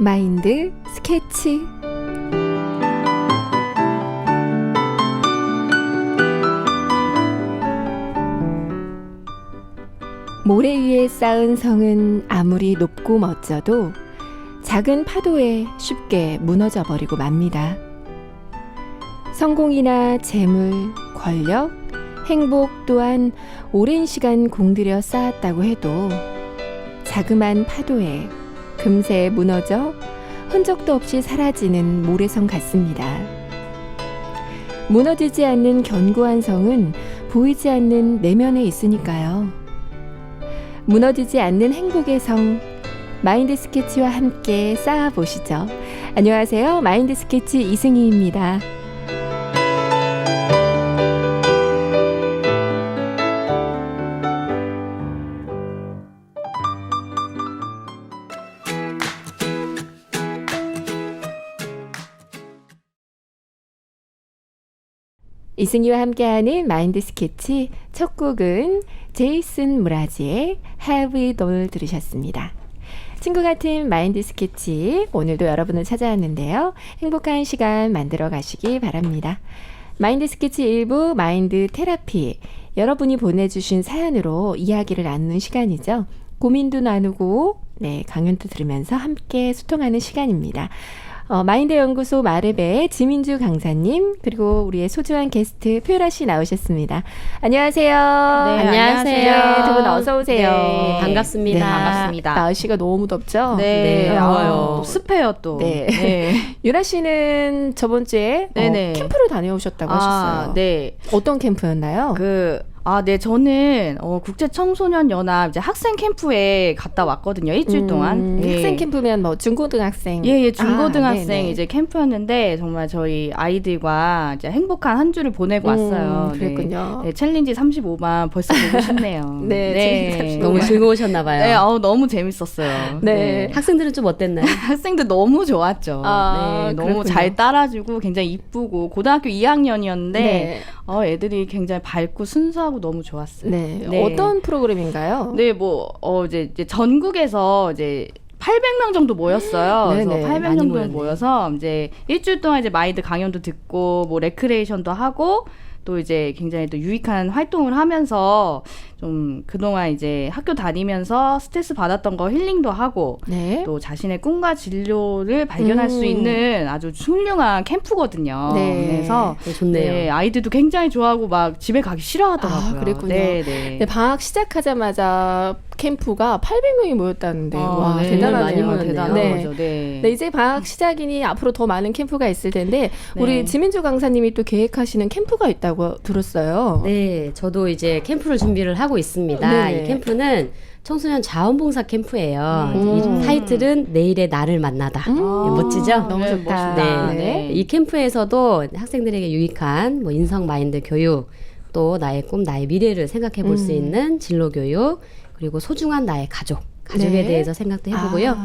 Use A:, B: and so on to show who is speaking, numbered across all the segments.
A: 마인드 스케치. 모래 위에 쌓은 성은 아무리 높고 멋져도 작은 파도에 쉽게 무너져 버리고 맙니다. 성공이나 재물, 권력, 행복 또한 오랜 시간 공들여 쌓았다고 해도 자그만 파도에 금세 무너져 흔적도 없이 사라지는 모래성 같습니다. 무너지지 않는 견고한 성은 보이지 않는 내면에 있으니까요. 무너지지 않는 행복의 성, 마인드 스케치와 함께 쌓아보시죠. 안녕하세요. 마인드 스케치 이승희입니다. 이승희와 함께하는 마인드 스케치 첫 곡은 제이슨 무라지의 Have It All 들으셨습니다. 친구 같은 마인드 스케치, 오늘도 여러분을 찾아왔는데요. 행복한 시간 만들어 가시기 바랍니다. 마인드 스케치 1부 마인드 테라피, 여러분이 보내주신 사연으로 이야기를 나누는 시간이죠. 고민도 나누고 강연도 들으면서 함께 소통하는 시간입니다. 마인드 연구소 마르베 지민주 강사님, 그리고 우리의 소중한 게스트 표라 씨 나오셨습니다. 안녕하세요.
B: 네, 안녕하세요.
A: 두 분 어서 오세요.
B: 네, 반갑습니다.
A: 네,
B: 반갑습니다.
A: 날씨가 너무 덥죠?
B: 네, 더워요. 또 습해요, 또.
A: 네.
B: 네.
A: 유라 씨는 저번 주에 캠프를 다녀오셨다고 하셨어요.
B: 네.
A: 어떤 캠프였나요?
B: 네, 저는 국제청소년연합 이제 학생 캠프에 갔다 왔거든요. 일주일 동안.
A: 학생 캠프면 뭐 중고등학생.
B: 예, 중고등학생
A: 네네.
B: 이제 캠프였는데 정말 저희 아이들과 이제 행복한 한 주를 보내고 왔어요.
A: 그랬군요.
B: 네, 챌린지 35만 벌써 보고 싶네요.
A: 네.
C: 너무 즐거우셨나 봐요.
B: 네, 너무 재밌었어요.
A: 네.
C: 학생들은 좀 어땠나요?
B: 학생들 너무 좋았죠. 네, 너무
A: 그렇군요.
B: 잘 따라주고 굉장히 이쁘고 고등학교 2학년이었는데 애들이 굉장히 밝고 순수하고 너무 좋았어요.
A: 네.
B: 네.
A: 어떤 프로그램인가요?
B: 네, 이제 전국에서 이제 800명 정도 모였어요. 그래서
A: 네네,
B: 800명
C: 많이
B: 정도
C: 모였네요.
B: 모여서 이제 일주일 동안 이제 마인드 강연도 듣고 뭐 레크레이션도 하고 또 이제 굉장히 또 유익한 활동을 하면서 좀 그동안 이제 학교 다니면서 스트레스 받았던 거 힐링도 하고
A: 네.
B: 또 자신의 꿈과 진로를 발견할 수 있는 아주 훌륭한 캠프거든요.
A: 네.
B: 그래서
C: 좋네요.
B: 네, 아이들도 굉장히 좋아하고 막 집에 가기 싫어하더라고요.
A: 그랬군요.
B: 네.
A: 네, 방학 시작하자마자 캠프가 800명이 모였다는데 와,
B: 네.
A: 대단하네요.
C: 많이 모였네요.
B: 대단한
A: 네.
B: 거죠. 네.
A: 네, 이제 방학 시작이니 앞으로 더 많은 캠프가 있을 텐데 우리
B: 네.
A: 지민주 강사님이 또 계획하시는 캠프가 있다고 들었어요.
C: 네, 저도 이제 캠프를 준비를 하고 있습니다.
A: 네.
C: 이 캠프는 청소년 자원봉사 캠프예요. 이 타이틀은 내일의 나를 만나다. 멋지죠?
A: 너무
B: 네,
A: 좋다.
B: 멋있다.
A: 네.
C: 이 캠프에서도 학생들에게 유익한 뭐 인성 마인드 교육, 또 나의 꿈, 나의 미래를 생각해 볼 수 있는 진로 교육, 그리고 소중한 나의 가족에
A: 네.
C: 대해서 생각도 해보고요.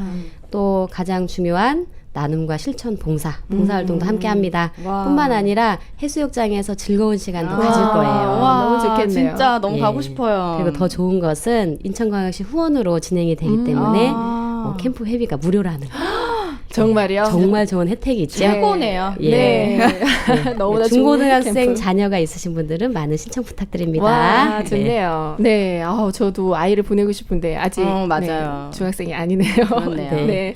C: 또 가장 중요한 나눔과 실천 봉사활동도 함께 합니다.
B: 와.
C: 뿐만 아니라 해수욕장에서 즐거운 시간도 가질 거예요.
A: 와, 너무 좋겠네요.
B: 진짜 너무
C: 예.
B: 가고 싶어요.
C: 그리고 더 좋은 것은 인천광역시 후원으로 진행이 되기 때문에
B: 아.
C: 캠프 회비가 무료라는
A: 정말요?
C: 정말 좋은 혜택이 있죠.
B: 최고네요.
C: 예.
A: 네. 너무나 좋은
C: 중고등학생
A: 캠프.
C: 자녀가 있으신 분들은 많은 신청 부탁드립니다.
A: 와,
C: 네.
A: 좋네요. 네, 저도 아이를 보내고 싶은데 아직
B: 맞아요.
A: 중학생이 아니네요.
B: 그렇네요.
A: 네.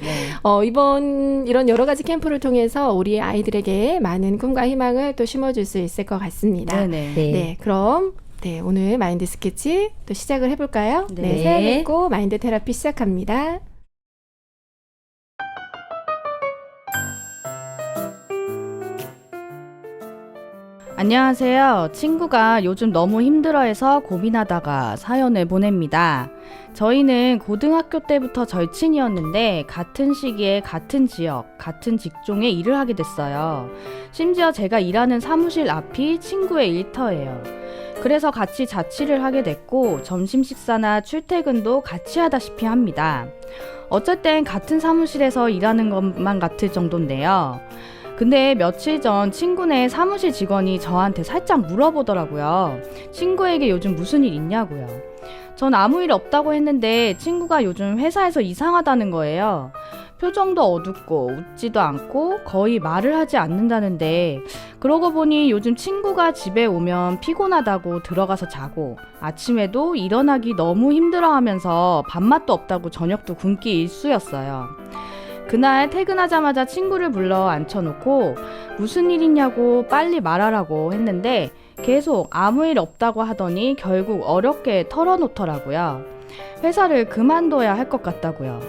A: 이번 이런 여러 가지 캠프를 통해서 우리 아이들에게 많은 꿈과 희망을 또 심어줄 수 있을 것 같습니다.
B: 네네.
C: 네.
A: 네, 그럼 오늘 마인드 스케치 또 시작을 해볼까요?
B: 네.
A: 사연 읽고 마인드 테라피 시작합니다.
B: 안녕하세요. 친구가 요즘 너무 힘들어해서 고민하다가 사연을 보냅니다. 저희는 고등학교 때부터 절친이었는데 같은 시기에 같은 지역, 같은 직종에 일을 하게 됐어요. 심지어 제가 일하는 사무실 앞이 친구의 일터예요. 그래서 같이 자취를 하게 됐고 점심 식사나 출퇴근도 같이 하다시피 합니다. 어쩔 땐 같은 사무실에서 일하는 것만 같을 정도인데요. 근데 며칠 전 친구네 사무실 직원이 저한테 살짝 물어보더라고요. 친구에게 요즘 무슨 일 있냐고요. 전 아무 일 없다고 했는데 친구가 요즘 회사에서 이상하다는 거예요. 표정도 어둡고 웃지도 않고 거의 말을 하지 않는다는데 그러고 보니 요즘 친구가 집에 오면 피곤하다고 들어가서 자고 아침에도 일어나기 너무 힘들어하면서 밥맛도 없다고 저녁도 굶기 일쑤였어요. 그날 퇴근하자마자 친구를 불러 앉혀놓고 무슨 일 있냐고 빨리 말하라고 했는데 계속 아무 일 없다고 하더니 결국 어렵게 털어놓더라고요. 회사를 그만둬야 할 것 같다고요.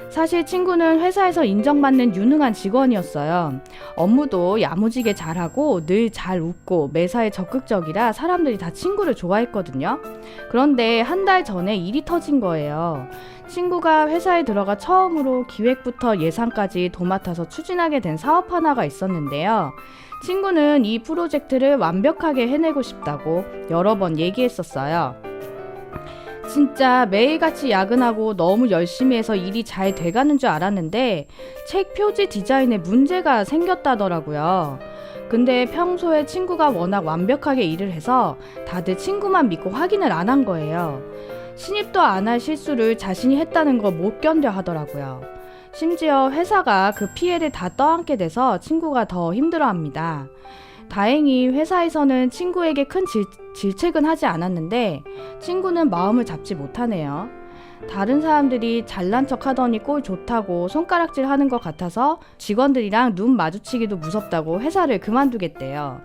B: 사실 친구는 회사에서 인정받는 유능한 직원이었어요. 업무도 야무지게 잘하고 늘 잘 웃고 매사에 적극적이라 사람들이 다 친구를 좋아했거든요. 그런데 한 달 전에 일이 터진 거예요. 친구가 회사에 들어가 처음으로 기획부터 예산까지 도맡아서 추진하게 된 사업 하나가 있었는데요. 친구는 이 프로젝트를 완벽하게 해내고 싶다고 여러 번 얘기했었어요. 진짜 매일같이 야근하고 너무 열심히 해서 일이 잘 돼가는 줄 알았는데 책 표지 디자인에 문제가 생겼다더라고요. 근데 평소에 친구가 워낙 완벽하게 일을 해서 다들 친구만 믿고 확인을 안 한 거예요. 신입도 안 할 실수를 자신이 했다는 걸 못 견뎌 하더라고요. 심지어 회사가 그 피해를 다 떠안게 돼서 친구가 더 힘들어합니다. 다행히 회사에서는 친구에게 큰 질책은 하지 않았는데 친구는 마음을 잡지 못하네요. 다른 사람들이 잘난 척 하더니 꼴 좋다고 손가락질 하는 것 같아서 직원들이랑 눈 마주치기도 무섭다고 회사를 그만두겠대요.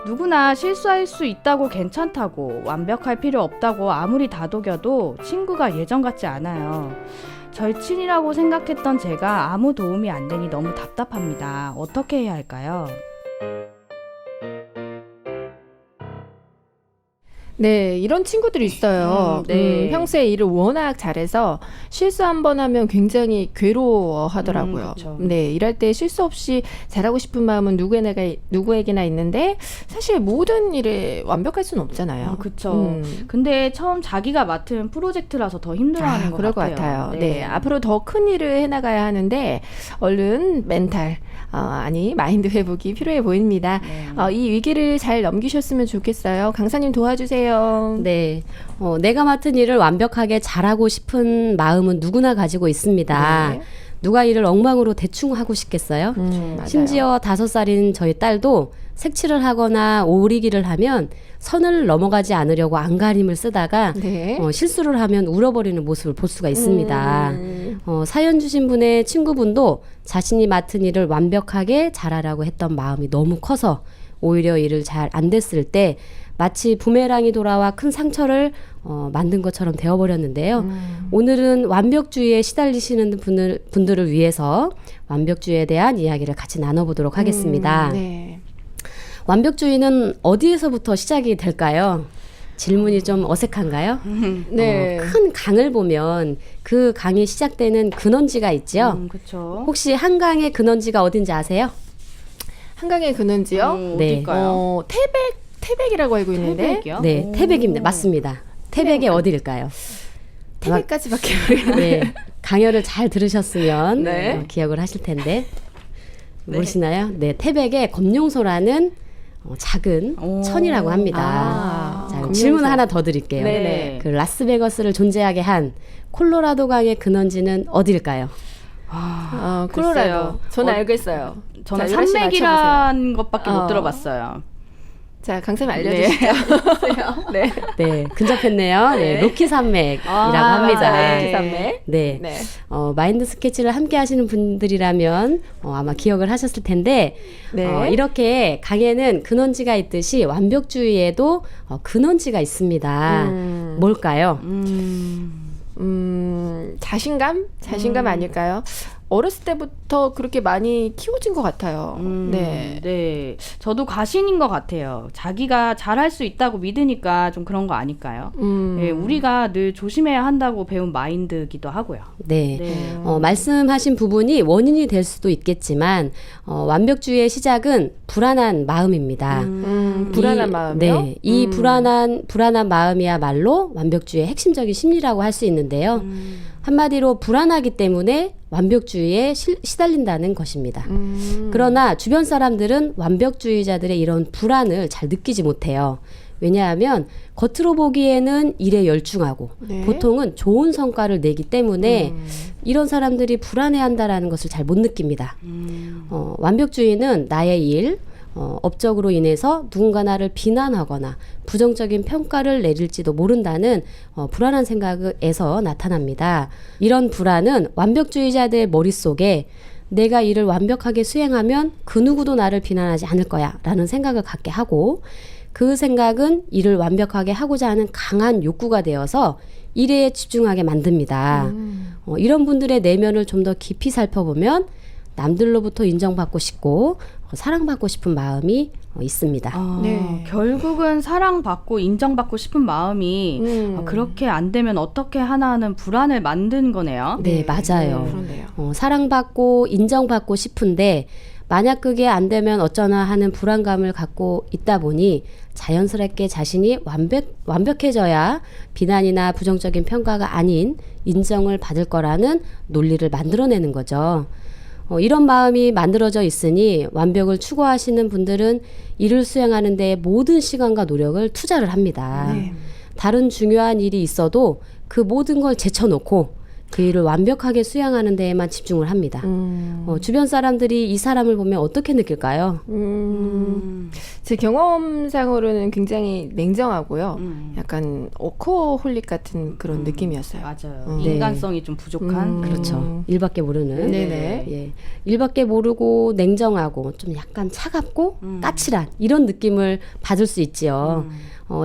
B: 누구나 실수할 수 있다고 괜찮다고 완벽할 필요 없다고 아무리 다독여도 친구가 예전 같지 않아요. 절친이라고 생각했던 제가 아무 도움이 안 되니 너무 답답합니다. 어떻게 해야 할까요?
A: 네, 이런 친구들이 있어요.
B: 네.
A: 평소에 일을 워낙 잘해서 실수 한 번 하면 굉장히 괴로워하더라고요.
B: 그쵸.
A: 네, 일할 때 실수 없이 잘하고 싶은 마음은 누구에게나 있는데 사실 모든 일에 완벽할 수는 없잖아요.
B: 그쵸. 근데 처음 자기가 맡은 프로젝트라서 더 힘들어하는 것
A: 그럴
B: 같아요.
A: 것 같아요. 네, 앞으로 더 큰 일을 해나가야 하는데 얼른 멘탈, 마인드 회복이 필요해 보입니다.
B: 네.
A: 이 위기를 잘 넘기셨으면 좋겠어요. 강사님 도와주세요.
C: 네, 내가 맡은 일을 완벽하게 잘하고 싶은 마음은 누구나 가지고 있습니다.
A: 네.
C: 누가 일을 엉망으로 대충 하고 싶겠어요?
A: 맞아요.
C: 심지어 5살인 저희 딸도 색칠을 하거나 오리기를 하면 선을 넘어가지 않으려고 안간힘을 쓰다가
A: 네.
C: 실수를 하면 울어버리는 모습을 볼 수가 있습니다. 사연 주신 분의 친구분도 자신이 맡은 일을 완벽하게 잘하라고 했던 마음이 너무 커서 오히려 일을 잘 안 됐을 때 마치 부메랑이 돌아와 큰 상처를 만든 것처럼 되어버렸는데요. 오늘은 완벽주의에 시달리시는 분들을 위해서 완벽주의에 대한 이야기를 같이 나눠보도록 하겠습니다.
A: 네.
C: 완벽주의는 어디에서부터 시작이 될까요? 질문이 좀 어색한가요?
A: 네.
C: 큰 강을 보면 그 강이 시작되는 근원지가 있죠.
B: 그렇죠.
C: 혹시 한강의 근원지가 어딘지 아세요?
A: 한강의 근원지요?
C: 네.
B: 어딜까요?
A: 태백이라고 알고 있는데
B: 태백이요?
C: 네,
B: 오.
C: 태백입니다. 맞습니다. 태백이 어디일까요?
A: 태백까지밖에 모르겠어요.
C: 네, 강연을 잘 들으셨으면
A: 네.
C: 기억을 하실 텐데 모르시나요? 네, 태백에 검룡소라는 작은
B: 오.
C: 천이라고 합니다. 자,
A: 검룡소.
C: 질문 하나 더 드릴게요.
A: 네네.
C: 그 라스베거스를 존재하게 한 콜로라도 강의 근원지는 어디일까요?
A: 콜로라도.
B: 글쎄요.
A: 저는 알고 있어요.
B: 저는
A: 자, 유라 씨
B: 산맥이란 것밖에 못
A: 어.
B: 들어봤어요.
A: 자, 강사님 알려주시죠. 네.
C: 네, 근접했네요. 네, 로키 산맥이라고 합니다.
A: 맞아요. 로키 산맥.
C: 네.
A: 네.
C: 마인드 스케치를 함께 하시는 분들이라면 아마 기억을 하셨을 텐데
A: 네.
C: 이렇게 강에는 근원지가 있듯이 완벽주의에도 근원지가 있습니다. 뭘까요?
A: 자신감 아닐까요? 어렸을 때부터 그렇게 많이 키워진 것 같아요. 네.
B: 네. 저도 과신인 것 같아요. 자기가 잘할 수 있다고 믿으니까 좀 그런 거 아닐까요? 네, 우리가 늘 조심해야 한다고 배운 마인드기도 하고요.
C: 네.
B: 네.
C: 말씀하신 부분이 원인이 될 수도 있겠지만 완벽주의의 시작은 불안한 마음입니다.
A: 불안한 마음이요?
C: 네, 이 불안한 마음이야말로 완벽주의의 핵심적인 심리라고 할 수 있는데요. 한마디로 불안하기 때문에 완벽주의에 시달린다는 것입니다. 그러나 주변 사람들은 완벽주의자들의 이런 불안을 잘 느끼지 못해요. 왜냐하면 겉으로 보기에는 일에 열중하고
A: 네.
C: 보통은 좋은 성과를 내기 때문에 이런 사람들이 불안해한다라는 것을 잘 못 느낍니다. 완벽주의는 나의 일, 업적으로 인해서 누군가 나를 비난하거나 부정적인 평가를 내릴지도 모른다는 불안한 생각에서 나타납니다. 이런 불안은 완벽주의자들의 머릿속에 내가 일을 완벽하게 수행하면 그 누구도 나를 비난하지 않을 거야 라는 생각을 갖게 하고, 그 생각은 일을 완벽하게 하고자 하는 강한 욕구가 되어서 일에 집중하게 만듭니다. 이런 분들의 내면을 좀 더 깊이 살펴보면 남들로부터 인정받고 싶고 사랑받고 싶은 마음이 있습니다.
A: 네.
B: 결국은 사랑받고 인정받고 싶은 마음이 그렇게 안 되면 어떻게 하나는 불안을 만든 거네요.
C: 네, 맞아요.
A: 그렇네요.
C: 사랑받고 인정받고 싶은데 만약 그게 안 되면 어쩌나 하는 불안감을 갖고 있다 보니 자연스럽게 자신이 완벽해져야 비난이나 부정적인 평가가 아닌 인정을 받을 거라는 논리를 만들어내는 거죠. 이런 마음이 만들어져 있으니 완벽을 추구하시는 분들은 일을 수행하는 데 모든 시간과 노력을 투자를 합니다.
A: 네.
C: 다른 중요한 일이 있어도 그 모든 걸 제쳐놓고 그 일을 완벽하게 수행하는 데에만 집중을 합니다. 주변 사람들이 이 사람을 보면 어떻게 느낄까요?
A: 제 경험상으로는 굉장히 냉정하고요. 약간 워커홀릭 같은 그런 느낌이었어요.
B: 맞아요.
C: 네.
B: 인간성이 좀 부족한.
C: 그렇죠. 일밖에 모르는.
A: 네네.
C: 예. 일밖에 모르고 냉정하고 좀 약간 차갑고 까칠한 이런 느낌을 받을 수 있지요.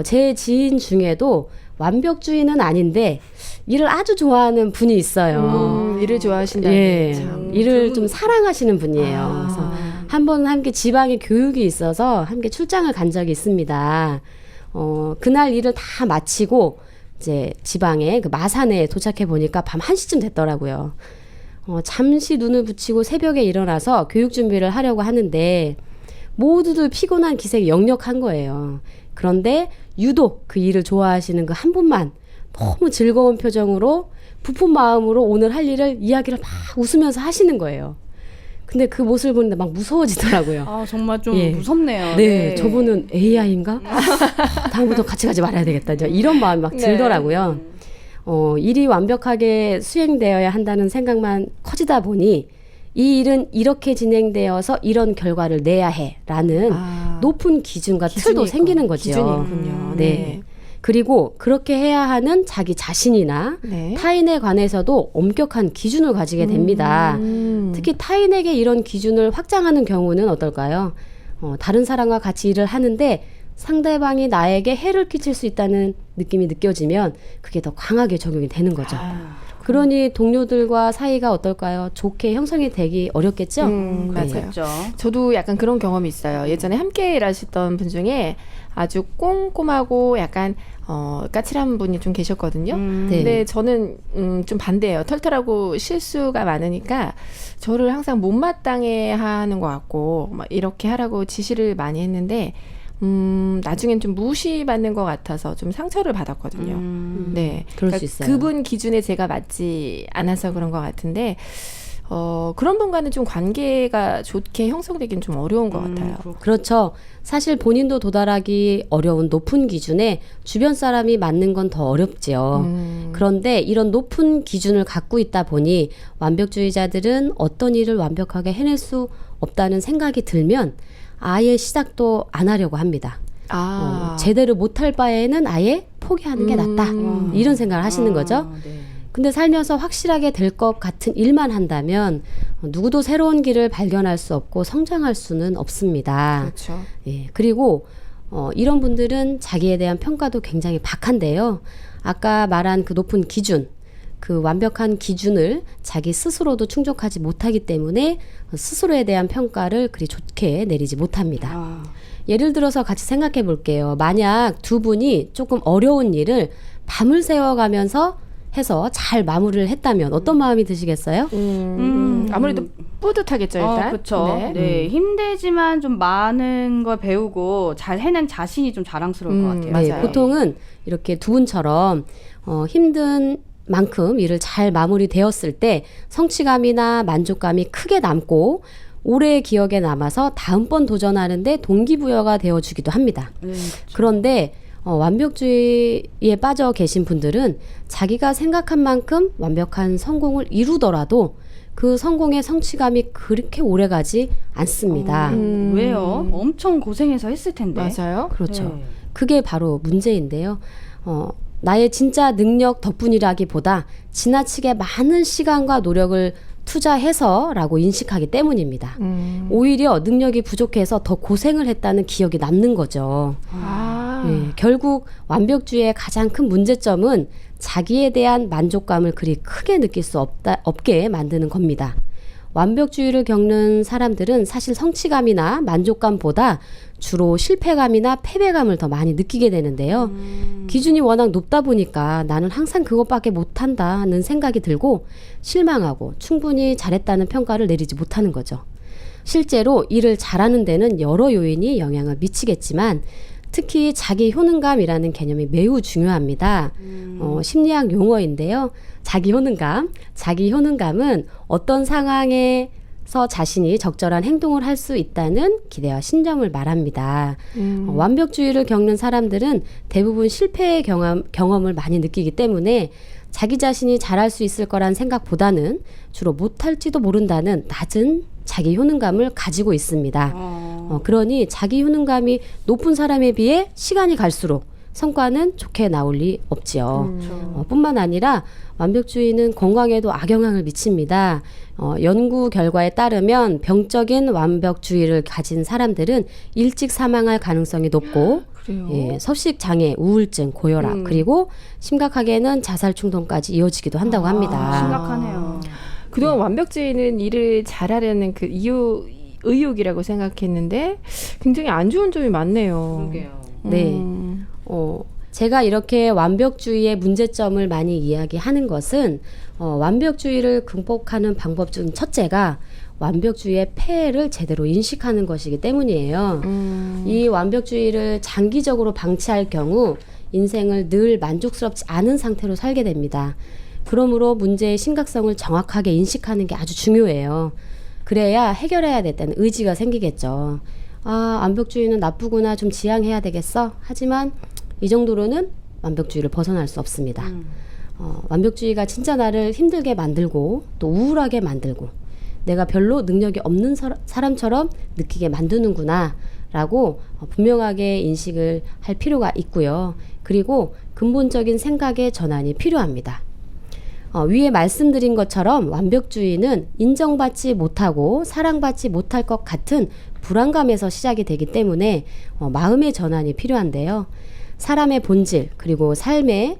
C: 제 지인 중에도 완벽주의는 아닌데 일을 아주 좋아하는 분이 있어요.
A: 일을 좋아하신다는
C: 예,
A: 참.
C: 일을 좀 사랑하시는 분이에요. 그래서 한 번 함께 지방에 교육이 있어서 함께 출장을 간 적이 있습니다. 그날 일을 다 마치고 이제 지방에 그 마산에 도착해 보니까 밤 1시쯤 됐더라고요. 잠시 눈을 붙이고 새벽에 일어나서 교육 준비를 하려고 하는데 모두들 피곤한 기색이 역력한 거예요. 그런데 유독 그 일을 좋아하시는 그 한 분만 너무 즐거운 표정으로 부푼 마음으로 오늘 할 일을 이야기를 막 웃으면서 하시는 거예요. 근데 그 모습을 보는데 막 무서워지더라고요.
B: 아, 정말 좀
C: 예.
B: 무섭네요.
C: 네, 저분은 AI인가? 다음부터 같이 가지 말아야 되겠다. 이런 마음이 막 들더라고요. 일이 완벽하게 수행되어야 한다는 생각만 커지다 보니 이 일은 이렇게 진행되어서 이런 결과를 내야 해라는 높은 기준과 틀도 생기는 거죠.
A: 기준이 있군요.
C: 네. 그리고 그렇게 해야 하는 자기 자신이나
A: 네.
C: 타인에 관해서도 엄격한 기준을 가지게 됩니다. 특히 타인에게 이런 기준을 확장하는 경우는 어떨까요? 다른 사람과 같이 일을 하는데 상대방이 나에게 해를 끼칠 수 있다는 느낌이 느껴지면 그게 더 강하게 적용이 되는 거죠. 그러니 동료들과 사이가 어떨까요? 좋게 형성이 되기 어렵겠죠?
A: 맞아요.
B: 그렇죠.
A: 저도 약간 그런 경험이 있어요. 예전에 함께 일하셨던 분 중에 아주 꼼꼼하고 약간 까칠한 분이 좀 계셨거든요.
C: 네.
A: 근데 저는 좀 반대예요. 털털하고 실수가 많으니까 저를 항상 못마땅해 하는 것 같고 막 이렇게 하라고 지시를 많이 했는데 나중엔 좀 무시받는 것 같아서 좀 상처를 받았거든요. 네.
C: 그럴 수 있어요.
A: 그분 기준에 제가 맞지 않아서 그런 것 같은데, 그런 분과는 좀 관계가 좋게 형성되긴 좀 어려운 것 같아요.
C: 그렇죠. 사실 본인도 도달하기 어려운 높은 기준에 주변 사람이 맞는 건 더 어렵지요. 그런데 이런 높은 기준을 갖고 있다 보니 완벽주의자들은 어떤 일을 완벽하게 해낼 수 없다는 생각이 들면 아예 시작도 안 하려고 합니다. 제대로 못할 바에는 아예 포기하는 게 낫다. 이런 생각을 하시는 거죠.
B: 네.
C: 근데 살면서 확실하게 될 것 같은 일만 한다면 누구도 새로운 길을 발견할 수 없고 성장할 수는 없습니다.
A: 그렇죠.
C: 예, 그리고 이런 분들은 자기에 대한 평가도 굉장히 박한데요. 아까 말한 그 높은 기준, 그 완벽한 기준을 자기 스스로도 충족하지 못하기 때문에 스스로에 대한 평가를 그리 좋게 내리지 못합니다. 예를 들어서 같이 생각해 볼게요. 만약 두 분이 조금 어려운 일을 밤을 새워가면서 해서 잘 마무리를 했다면 어떤 마음이 드시겠어요?
A: 아무래도 뿌듯하겠죠, 일단.
B: 그렇죠.
A: 네.
B: 네. 힘들지만 좀 많은 걸 배우고 잘 해낸 자신이 좀 자랑스러울 것 같아요.
C: 네,
A: 맞아요.
C: 보통은 이렇게 두 분처럼 힘든 만큼 일을 잘 마무리되었을 때 성취감이나 만족감이 크게 남고 오래 기억에 남아서 다음번 도전하는데 동기부여가 되어주기도 합니다. 그런데 완벽주의에 빠져 계신 분들은 자기가 생각한 만큼 완벽한 성공을 이루더라도 그 성공의 성취감이 그렇게 오래가지 않습니다.
B: 왜요? 엄청 고생해서 했을 텐데.
A: 맞아요.
C: 그렇죠.
B: 네.
C: 그게 바로 문제인데요. 나의 진짜 능력 덕분이라기보다 지나치게 많은 시간과 노력을 투자해서라고 인식하기 때문입니다. 오히려 능력이 부족해서 더 고생을 했다는 기억이 남는 거죠. 예, 결국 완벽주의의 가장 큰 문제점은 자기에 대한 만족감을 그리 크게 느낄 수 없게 만드는 겁니다. 완벽주의를 겪는 사람들은 사실 성취감이나 만족감보다 주로 실패감이나 패배감을 더 많이 느끼게 되는데요. 기준이 워낙 높다 보니까 나는 항상 그것밖에 못한다는 생각이 들고 실망하고 충분히 잘했다는 평가를 내리지 못하는 거죠. 실제로 일을 잘하는 데는 여러 요인이 영향을 미치겠지만 특히 자기 효능감이라는 개념이 매우 중요합니다. 심리학 용어인데요. 자기 효능감은 어떤 상황에서 자신이 적절한 행동을 할 수 있다는 기대와 신념을 말합니다. 완벽주의를 겪는 사람들은 대부분 실패의 경험을 많이 느끼기 때문에 자기 자신이 잘할 수 있을 거란 생각보다는 주로 못할지도 모른다는 낮은 자기 효능감을 가지고 있습니다. 그러니 자기 효능감이 높은 사람에 비해 시간이 갈수록 성과는 좋게 나올 리 없지요. 뿐만 아니라 완벽주의는 건강에도 악영향을 미칩니다. 연구 결과에 따르면 병적인 완벽주의를 가진 사람들은 일찍 사망할 가능성이 높고 예, 서식장애, 우울증, 고혈압 그리고 심각하게는 자살 충동까지 이어지기도 한다고 합니다.
B: 심각하네요.
A: 그동안 완벽주의는 일을 잘하려는 그 의욕이라고 생각했는데 굉장히 안 좋은 점이 많네요.
B: 그러게요.
C: 네. 제가 이렇게 완벽주의의 문제점을 많이 이야기하는 것은 완벽주의를 극복하는 방법 중 첫째가 완벽주의의 폐해를 제대로 인식하는 것이기 때문이에요. 이 완벽주의를 장기적으로 방치할 경우 인생을 늘 만족스럽지 않은 상태로 살게 됩니다. 그러므로 문제의 심각성을 정확하게 인식하는 게 아주 중요해요. 그래야 해결해야 됐다는 의지가 생기겠죠. 완벽주의는 나쁘구나, 좀 지양해야 되겠어. 하지만 이 정도로는 완벽주의를 벗어날 수 없습니다. 완벽주의가 진짜 나를 힘들게 만들고 또 우울하게 만들고 내가 별로 능력이 없는 사람처럼 느끼게 만드는구나 라고 분명하게 인식을 할 필요가 있고요. 그리고 근본적인 생각의 전환이 필요합니다. 위에 말씀드린 것처럼 완벽주의는 인정받지 못하고 사랑받지 못할 것 같은 불안감에서 시작이 되기 때문에 마음의 전환이 필요한데요. 사람의 본질 그리고 삶에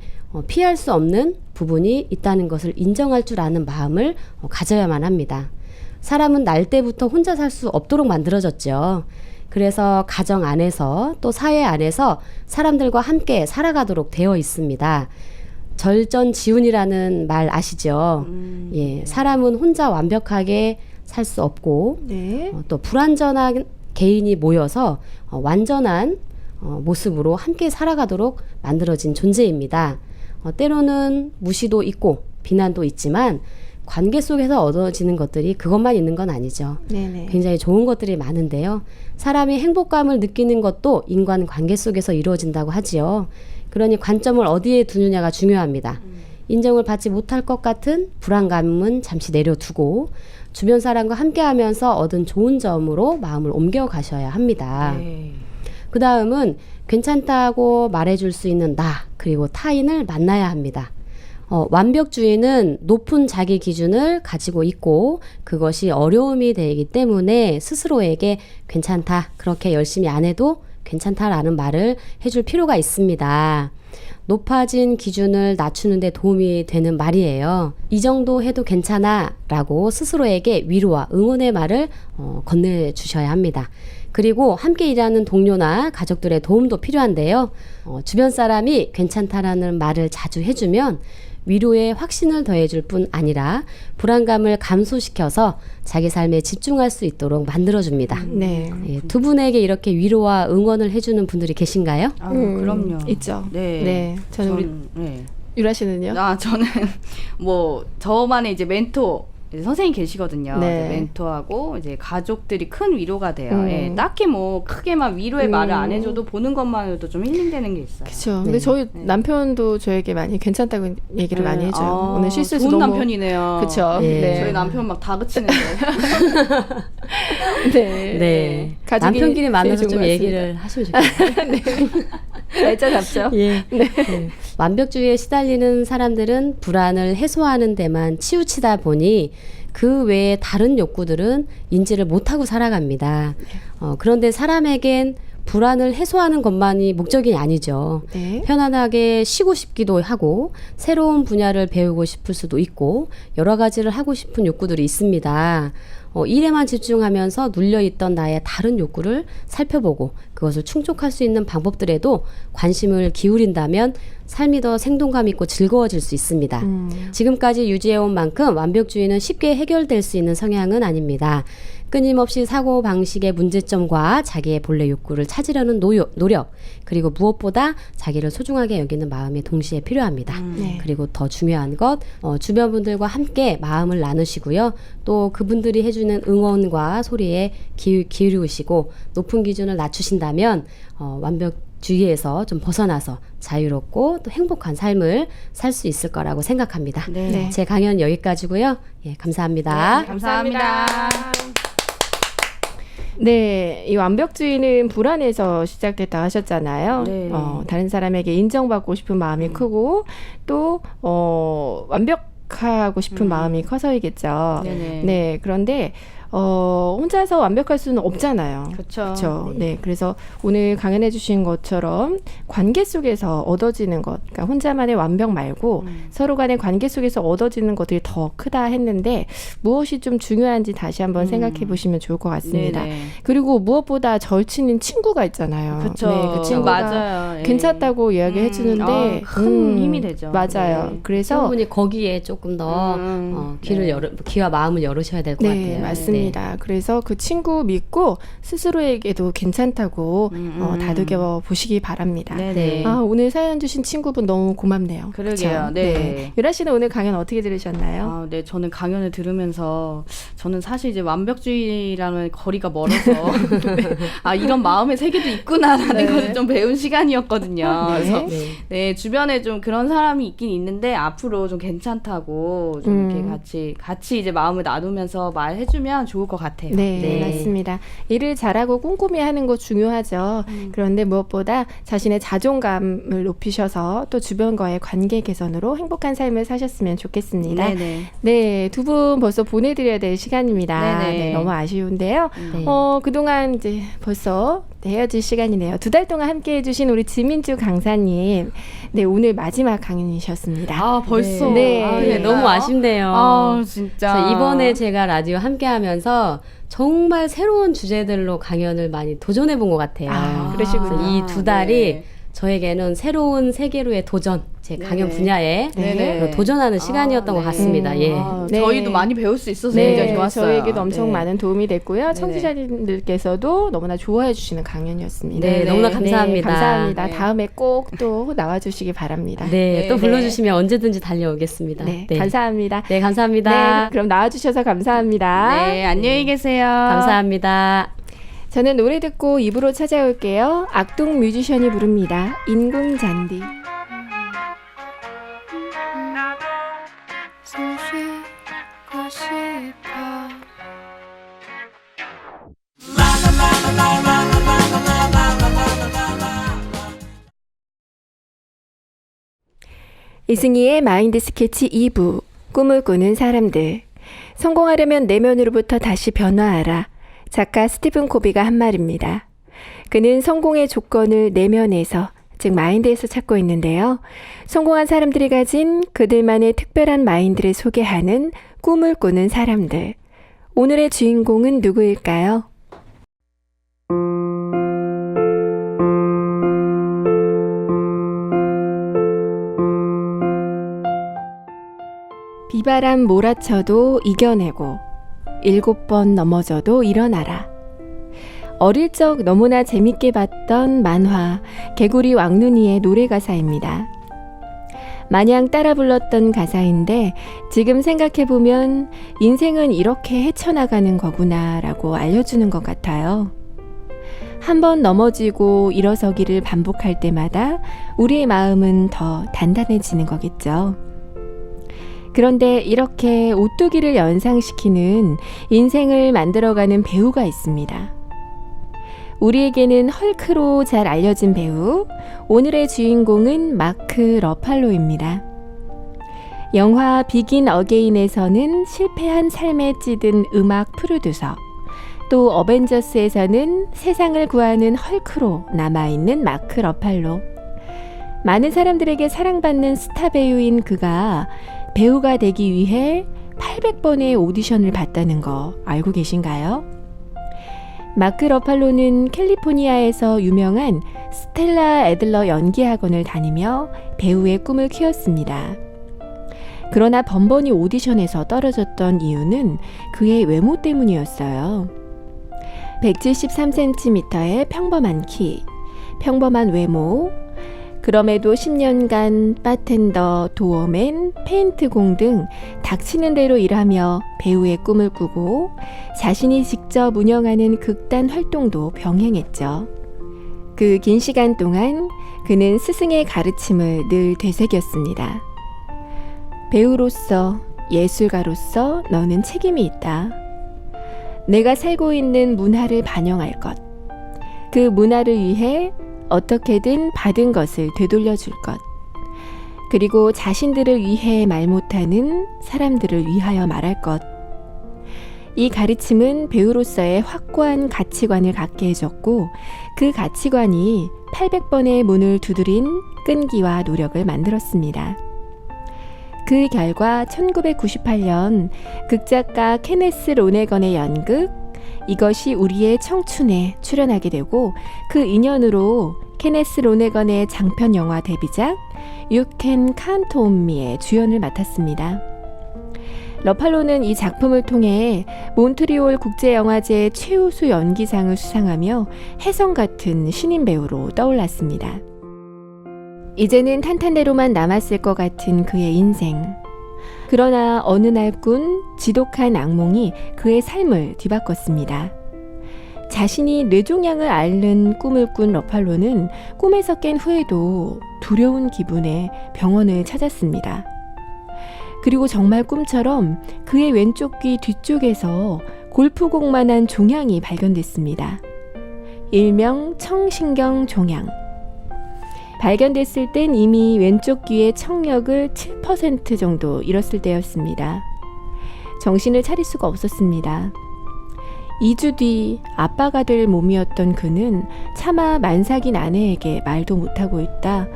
C: 피할 수 없는 부분이 있다는 것을 인정할 줄 아는 마음을 가져야만 합니다. 사람은 날 때부터 혼자 살 수 없도록 만들어졌죠. 그래서 가정 안에서 또 사회 안에서 사람들과 함께 살아가도록 되어 있습니다. 절전지훈이라는 말 아시죠? 예, 사람은 혼자 완벽하게 살 수 없고
A: 네.
C: 또 불완전한 개인이 모여서 완전한 모습으로 함께 살아가도록 만들어진 존재입니다. 때로는 무시도 있고 비난도 있지만 관계 속에서 얻어지는 것들이 그것만 있는 건 아니죠.
A: 네네.
C: 굉장히 좋은 것들이 많은데요. 사람이 행복감을 느끼는 것도 인간관계 속에서 이루어진다고 하지요. 그러니 관점을 어디에 두느냐가 중요합니다. 인정을 받지 못할 것 같은 불안감은 잠시 내려두고 주변 사람과 함께하면서 얻은 좋은 점으로 마음을 옮겨가셔야 합니다.
A: 네.
C: 그 다음은 괜찮다고 말해줄 수 있는 나 그리고 타인을 만나야 합니다. 완벽주의는 높은 자기 기준을 가지고 있고 그것이 어려움이 되기 때문에 스스로에게 괜찮다, 그렇게 열심히 안 해도 괜찮다라는 말을 해줄 필요가 있습니다. 높아진 기준을 낮추는 데 도움이 되는 말이에요. 이 정도 해도 괜찮아 라고 스스로에게 위로와 응원의 말을 건네주셔야 합니다. 그리고 함께 일하는 동료나 가족들의 도움도 필요한데요. 주변 사람이 괜찮다라는 말을 자주 해주면 위로에 확신을 더해줄 뿐 아니라 불안감을 감소시켜서 자기 삶에 집중할 수 있도록 만들어줍니다.
A: 네.
C: 예, 두 분에게 이렇게 위로와 응원을 해주는 분들이 계신가요?
B: 그럼요.
A: 있죠.
B: 네.
A: 네. 저는 우리
B: 네.
A: 유라 씨는요?
B: 저는 뭐 저만의 이제 멘토 이제 선생님 계시거든요.
A: 네.
B: 이제 멘토하고 이제 가족들이 큰 위로가 돼요.
A: 음.
B: 예, 딱히 뭐 크게 막 위로의 말을 안 해줘도 보는 것만으로도 좀 힐링되는 게 있어요.
A: 그렇죠.
C: 네.
A: 근데 저희
B: 네.
A: 남편도 저에게 많이 괜찮다고 얘기를 많이 해줘요.
B: 아,
A: 오늘 실수해서
B: 좋은
A: 너무
B: 남편이네요.
A: 그렇죠.
C: 예.
A: 네.
B: 저희 남편 막 다그치는데.
A: 네.
C: 네.
A: 가족이
C: 남편끼리 만나서
A: 제일 좋은
C: 좀
A: 것
C: 얘기를 하시면 좋겠어요.
A: 날짜 잡죠.
C: 예. 네. 완벽주의에 시달리는 사람들은 불안을 해소하는 데만 치우치다 보니 그 외에 다른 욕구들은 인지를 못하고 살아갑니다. 그런데 사람에겐 불안을 해소하는 것만이 목적이 아니죠.
A: 네.
C: 편안하게 쉬고 싶기도 하고 새로운 분야를 배우고 싶을 수도 있고 여러 가지를 하고 싶은 욕구들이 있습니다. 일에만 집중하면서 눌려있던 나의 다른 욕구를 살펴보고 그것을 충족할 수 있는 방법들에도 관심을 기울인다면 삶이 더 생동감 있고 즐거워질 수 있습니다. 지금까지 유지해온 만큼 완벽주의는 쉽게 해결될 수 있는 성향은 아닙니다. 끊임없이 사고방식의 문제점과 자기의 본래 욕구를 찾으려는 노력, 그리고 무엇보다 자기를 소중하게 여기는 마음이 동시에 필요합니다.
A: 네.
C: 그리고 더 중요한 것, 주변 분들과 함께 마음을 나누시고요. 또 그분들이 해주는 응원과 소리에 기울이시고 높은 기준을 낮추신다면 완벽주의에서 좀 벗어나서 자유롭고 또 행복한 삶을 살 수 있을 거라고 생각합니다.
A: 네.
C: 제 강연 여기까지고요. 예, 감사합니다.
B: 네, 감사합니다.
A: 네, 이 완벽주의는 불안에서 시작됐다 하셨잖아요.
B: 네.
A: 다른 사람에게 인정받고 싶은 마음이 크고 또 완벽하고 싶은 마음이 커서이겠죠.
B: 네네.
A: 네, 그런데 혼자서 완벽할 수는 없잖아요.
B: 그렇죠.
A: 그렇죠. 네, 그래서 오늘 강연해 주신 것처럼 관계 속에서 얻어지는 것, 그러니까 혼자만의 완벽 말고 서로 간의 관계 속에서 얻어지는 것들이 더 크다 했는데 무엇이 좀 중요한지 다시 한번 생각해 보시면 좋을 것 같습니다.
B: 네네.
A: 그리고 무엇보다 절친인 친구가 있잖아요.
B: 그렇죠.
A: 네, 그 친구가
B: 맞아요. 예.
A: 괜찮다고 이야기해 주는데
B: 큰 힘이 되죠.
A: 맞아요.
B: 네.
A: 그래서
C: 충분히 거기에 조금 더 귀와 마음을 열으셔야 될 것
A: 네,
C: 같아요.
A: 맞습니다. 그래서 그 친구 믿고 스스로에게도 괜찮다고 다독여 보시기 바랍니다.
B: 네네.
A: 오늘 사연 주신 친구분 너무 고맙네요.
B: 그러게요.
A: 그쵸?
B: 네.
A: 유라 씨는 오늘 강연 어떻게 들으셨나요?
B: 네, 저는 강연을 들으면서 저는 사실 이제 완벽주의랑은 거리가 멀어서 이런 마음의 세계도 있구나라는 것을 좀 배운 시간이었거든요.
A: 네.
B: 그래서
C: 네.
B: 네, 주변에 좀 그런 사람이 있긴 있는데 앞으로 좀 괜찮다고 좀 이렇게 같이 이제 마음을 나누면서 말해주면 좋을 것 같아요.
A: 네,
C: 네.
A: 맞습니다. 일을 잘하고 꼼꼼히 하는 거 중요하죠. 그런데 무엇보다 자신의 자존감을 높이셔서 또 주변과의 관계 개선으로 행복한 삶을 사셨으면 좋겠습니다.
B: 네네.
A: 네, 두 분 벌써 보내드려야 될 시간입니다.
B: 네네.
A: 네, 너무 아쉬운데요.
C: 네.
A: 그동안 이제 벌써 헤어질 시간이네요. 2달 동안 함께 해주신 우리 지민주 강사님. 네, 오늘 마지막 강연이셨습니다.
B: 벌써.
A: 네.
C: 네, 너무 아쉽네요.
B: 진짜.
C: 이번에 제가 라디오 함께 하면서 정말 새로운 주제들로 강연을 많이 도전해 본 것 같아요.
A: 그러시군요.
C: 이 두 달이
B: 네.
C: 저에게는 새로운 세계로의 도전, 제 강연
B: 네네.
C: 분야에
B: 네네.
C: 도전하는 시간이었던 것
B: 네.
C: 같습니다. 예.
A: 네.
B: 저희도 많이 배울 수 있어서
A: 네,
B: 굉장히 좋았어요.
A: 저에게도 엄청
B: 네.
A: 많은 도움이 됐고요.
B: 네네.
A: 청취자님들께서도 너무나 좋아해 주시는 강연이었습니다.
C: 네, 너무나 감사합니다.
A: 네, 감사합니다.
B: 네.
A: 다음에 꼭 또 나와주시기 바랍니다.
C: 네,
B: 네,
C: 또
B: 네.
C: 불러주시면 언제든지 달려오겠습니다.
A: 네, 감사합니다.
C: 네, 감사합니다.
A: 네, 그럼 나와주셔서 감사합니다.
B: 네, 안녕히 계세요.
C: 감사합니다.
A: 저는 노래 듣고 입으로 찾아올게요. 악동 뮤지션이 부릅니다. 인공잔디.
D: 숨쉬고 싶어.
A: 이승희의 마인드 스케치 2부. 꿈을 꾸는 사람들. 성공하려면 내면으로부터 다시 변화하라. 작가 스티븐 코비가 한 말입니다. 그는 성공의 조건을 내면에서, 즉 마인드에서 찾고 있는데요. 성공한 사람들이 가진 그들만의 특별한 마인드를 소개하는 꿈을 꾸는 사람들. 오늘의 주인공은 누구일까요? 비바람 몰아쳐도 이겨내고 7번 넘어져도 일어나라. 어릴 적 너무나 재밌게 봤던 만화 개구리 왕눈이의 노래 가사입니다. 마냥 따라 불렀던 가사인데 지금 생각해보면 인생은 이렇게 헤쳐나가는 거구나라고 알려주는 것 같아요. 한 번 넘어지고 일어서기를 반복할 때마다 우리의 마음은 더 단단해지는 거겠죠. 그런데 이렇게 오뚜기를 연상시키는 인생을 만들어가는 배우가 있습니다. 우리에게는 헐크로 잘 알려진 배우, 오늘의 주인공은 마크 러팔로입니다. 영화 비긴 어게인에서는 실패한 삶에 찌든 음악 프로듀서, 또 어벤져스에서는 세상을 구하는 헐크로 남아있는 마크 러팔로. 많은 사람들에게 사랑받는 스타 배우인 그가 배우가 되기 위해 800번의 오디션을 봤다는 거 알고 계신가요? 마크 러팔로는 캘리포니아에서 유명한 스텔라 애들러 연기학원을 다니며 배우의 꿈을 키웠습니다. 그러나 번번이 오디션에서 떨어졌던 이유는 그의 외모 때문이었어요. 173cm의 평범한 키, 평범한 외모, 그럼에도 10년간 바텐더, 도어맨, 페인트공 등 닥치는 대로 일하며 배우의 꿈을 꾸고 자신이 직접 운영하는 극단 활동도 병행했죠. 그 긴 시간 동안 그는 스승의 가르침을 늘 되새겼습니다. 배우로서, 예술가로서 너는 책임이 있다. 내가 살고 있는 문화를 반영할 것, 그 문화를 위해 어떻게든 받은 것을 되돌려 줄 것, 그리고 자신들을 위해 말 못하는 사람들을 위하여 말할 것. 이 가르침은 배우로서의 확고한 가치관을 갖게 해줬고 그 가치관이 800번의 문을 두드린 끈기와 노력을 만들었습니다. 그 결과 1998년 극작가 케네스 로네건의 연극 이것이 우리의 청춘에 출연하게 되고 그 인연으로 케네스 로네건의 장편 영화 데뷔작 You Can Count on Me의 주연을 맡았습니다. 러팔로는 이 작품을 통해 몬트리올 국제영화제 최우수 연기상을 수상하며 혜성 같은 신인 배우로 떠올랐습니다. 이제는 탄탄대로만 남았을 것 같은 그의 인생. 그러나 어느 날 꾼 지독한 악몽이 그의 삶을 뒤바꿨습니다. 자신이 뇌종양을 앓는 꿈을 꾼 러팔로는 꿈에서 깬 후에도 두려운 기분에 병원을 찾았습니다. 그리고 정말 꿈처럼 그의 왼쪽 귀 뒤쪽에서 골프공만한 종양이 발견됐습니다. 일명 청신경 종양. 발견됐을 땐 이미 왼쪽 귀의 청력을 7% 정도 잃었을 때였습니다. 정신을 차릴 수가 없었습니다. 2주 뒤 아빠가 될 몸이었던 그는 차마 만삭인 아내에게 말도 못하고 있다.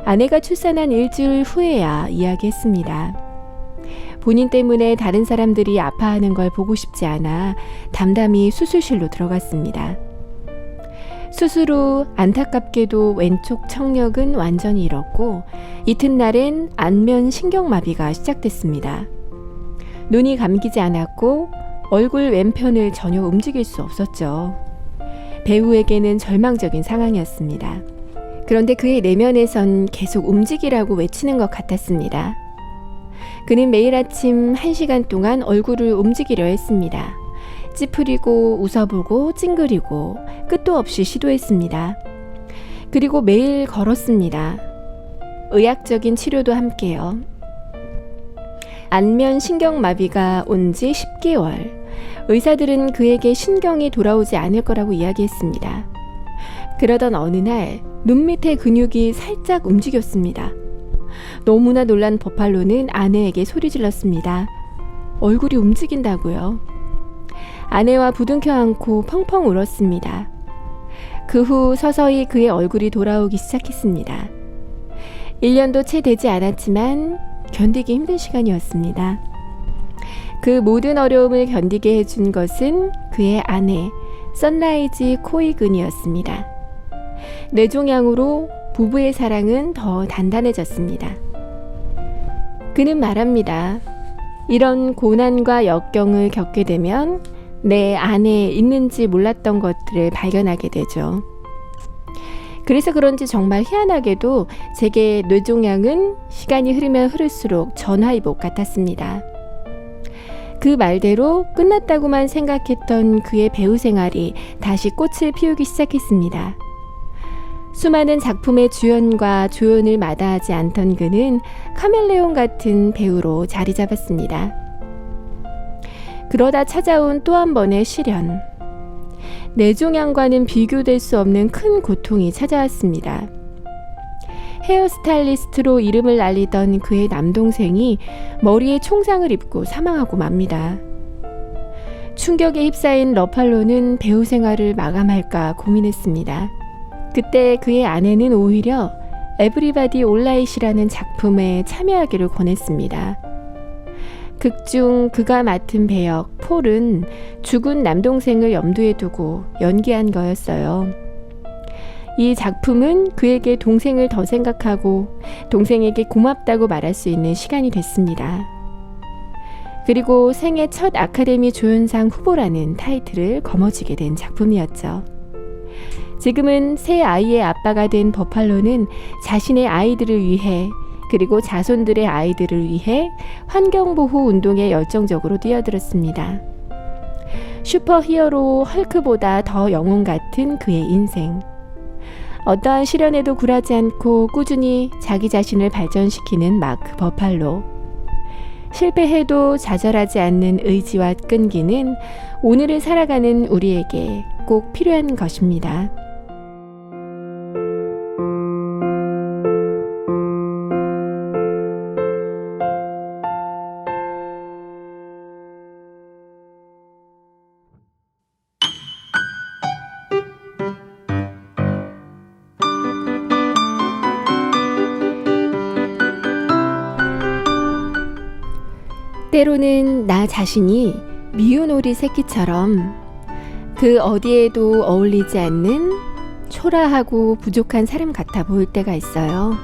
A: 아내가 출산한 일주일 후에야 이야기했습니다. 본인 때문에 다른 사람들이 아파하는 걸 보고 싶지 않아 담담히 수술실로 들어갔습니다. 수술 후 안타깝게도 왼쪽 청력은 완전히 잃었고 이튿날엔 안면 신경마비가 시작됐습니다. 눈이 감기지 않았고 얼굴 왼편을 전혀 움직일 수 없었죠. 배우에게는 절망적인 상황이었습니다. 그런데 그의 내면에선 계속 움직이라고 외치는 것 같았습니다. 그는 매일 아침 1시간 동안 얼굴을 움직이려 했습니다. 찌푸리고 웃어보고 찡그리고 끝도 없이 시도했습니다. 그리고 매일 걸었습니다. 의학적인 치료도 함께요. 안면 신경마비가 온 지 10개월. 의사들은 그에게 신경이 돌아오지 않을 거라고 이야기했습니다. 그러던 어느 날 눈 밑의 근육이 살짝 움직였습니다. 너무나 놀란 버팔로는 아내에게 소리 질렀습니다. 얼굴이 움직인다고요. 아내와 부둥켜 안고 펑펑 울었습니다. 그 후 서서히 그의 얼굴이 돌아오기 시작했습니다. 1년도 채 되지 않았지만 견디기 힘든 시간이었습니다. 그 모든 어려움을 견디게 해준 것은 그의 아내 선라이즈 코이근이었습니다. 뇌종양으로 부부의 사랑은 더 단단해졌습니다. 그는 말합니다. 이런 고난과 역경을 겪게 되면 내 안에 있는지 몰랐던 것들을 발견하게 되죠. 그래서 그런지 정말 희한하게도 제게 뇌종양은 시간이 흐르면 흐를수록 전화위복 같았습니다. 그 말대로 끝났다고만 생각했던 그의 배우 생활이 다시 꽃을 피우기 시작했습니다. 수많은 작품의 주연과 조연을 마다하지 않던 그는 카멜레온 같은 배우로 자리 잡았습니다. 그러다 찾아온 또 한 번의 시련. 뇌종양과는 비교될 수 없는 큰 고통이 찾아왔습니다. 헤어스타일리스트로 이름을 날리던 그의 남동생이 머리에 총상을 입고 사망하고 맙니다. 충격에 휩싸인 러팔로는 배우 생활을 마감할까 고민했습니다. 그때 그의 아내는 오히려 에브리바디 올라잇이라는 작품에 참여하기를 권했습니다. 극중 그가 맡은 배역 폴은 죽은 남동생을 염두에 두고 연기한 거였어요. 이 작품은 그에게 동생을 더 생각하고 동생에게 고맙다고 말할 수 있는 시간이 됐습니다. 그리고 생애 첫 아카데미 조연상 후보라는 타이틀을 거머쥐게 된 작품이었죠. 지금은 새 아이의 아빠가 된 버팔로는 자신의 아이들을 위해 그리고 자손들의 아이들을 위해 환경보호 운동에 열정적으로 뛰어들었습니다. 슈퍼히어로 헐크보다 더 영웅 같은 그의 인생. 어떠한 시련에도 굴하지 않고 꾸준히 자기 자신을 발전시키는 마크 버팔로. 실패해도 좌절하지 않는 의지와 끈기는 오늘을 살아가는 우리에게 꼭 필요한 것입니다. 때로는 나 자신이 미운 오리 새끼처럼 그 어디에도 어울리지 않는 초라하고 부족한 사람 같아 보일 때가 있어요.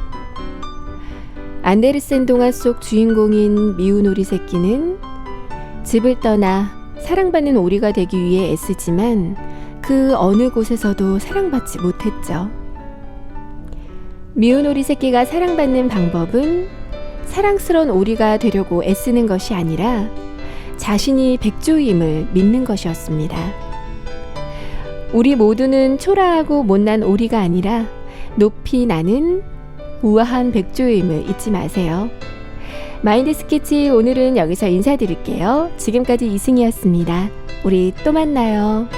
A: 안데르센 동화 속 주인공인 미운 오리 새끼는 집을 떠나 사랑받는 오리가 되기 위해 애쓰지만 그 어느 곳에서도 사랑받지 못했죠. 미운 오리 새끼가 사랑받는 방법은 사랑스러운 오리가 되려고 애쓰는 것이 아니라 자신이 백조임을 믿는 것이었습니다. 우리 모두는 초라하고 못난 오리가 아니라 높이 나는 우아한 백조임을 잊지 마세요. 마인드 스케치 오늘은 여기서 인사드릴게요. 지금까지 이승이었습니다. 우리 또 만나요.